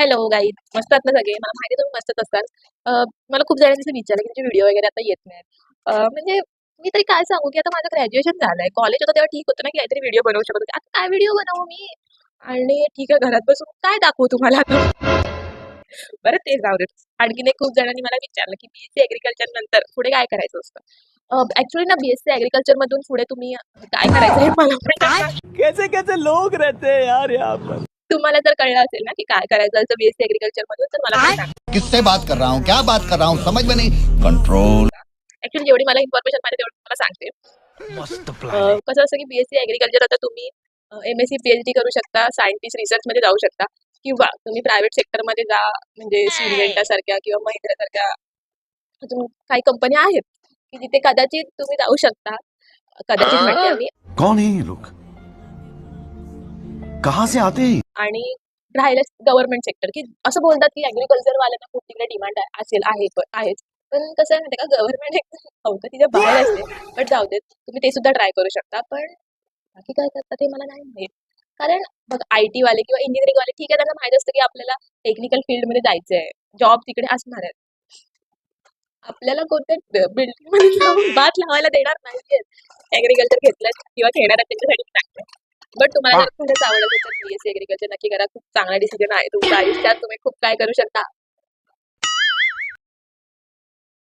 Hello guys, मस्त आहात ना सगळे? मला माहिती आहे तुम्ही मस्तच असाल. मला खूप जणांनी असं विचारलं की तुमचे व्हिडिओ वगैरे आता येत नाहीत. म्हणजे मी तरी काय सांगू की आता माझं ग्रॅज्युएशन झालंय. कॉलेज होतं तेव्हा ठीक होतं ना की काहीतरी व्हिडिओ बनवू शकत होते. आता काय व्हिडिओ बनवू मी? आणि ठीक आहे, घरात बसून काय दाखवू तुम्हाला आता? बरं ते जाऊ देत. आणखीन एक खूप जणांनी मला विचारलं की बीएससी ऍग्रिकल्चर नंतर पुढे काय करायचं असतं? ऍक्च्युअली ना बीएससी ऍग्रिकल्चर मधून पुढे तुम्ही काय करायचं हे मला पण नाही माहित. कैसे कैसे लोग रहते हैं यार यहाँ पर। तुम्हाला जर कळलं असेल ना की काय करायचं असतं बीएससी ऍग्रिकल्चर मधून तर मला पण सांगा. किससे बात कर रहा हूँ, क्या बात कर रहा हूँ, समझ में नहीं। कंट्रोल। ऍक्च्युअली जेवढी मला इन्फॉर्मेशन माहिती तेवढी तुम्हाला सांगते. मस्त प्लान है। कसं असतं की बीएससी ऍग्रिकल्चर आता तुम्ही एमएससी पीएचडी करू शकता, सायंटिस्ट रिसर्च मध्ये जाऊ शकता किंवा तुम्ही प्रायव्हेट सेक्टर मध्ये जा, म्हणजे सिन्व्हेंटा सारख्या किंवा महिंद्रा सारख्या अजून काही कंपन्या आहेत की जिथे कदाचित तुम्ही जाऊ शकता. कदाचित म्हणते आम्ही. कौन है ये लोग? कहाँ से आते हैं? आणि राहिलं गव्हर्नमेंट सेक्टर, की असं बोलतात की ऍग्रिकल्चर वाल्यांना खूप तिकडे डिमांड असेल, आहे पण आहेच. पण कसं आहे माहिती का, गव्हर्नमेंट अवकाशाच्या बाहेर असते. बट जाऊ देत, तुम्ही ते सुद्धा ट्राय करू शकता. पण बाकी काय करतात ते मला नाही माहित. कारण बघ, आयटी वाले किंवा इंजिनिअरिंग वाले ठीक आहे, त्यांना माहित असतं की आपल्याला टेक्निकल फील्डमध्ये जायचंय, जॉब तिकडे असणार आहे. आपल्याला कोणत्या बिल्डिंग मध्ये जाऊन भात लावायला देणार नाहीये. ऍग्रिकल्चर घेतलं किंवा घेणार आहे त्यांच्यासाठी सांगते. बट तुम्हाला जर खरंच आवडत असेल तर बीएससी ऍग्रिकल्चर नक्की करा. खूप चांगला डिसिजन आहे तुमच्या आयुष्यात. तुम्ही खूप काय करू शकता.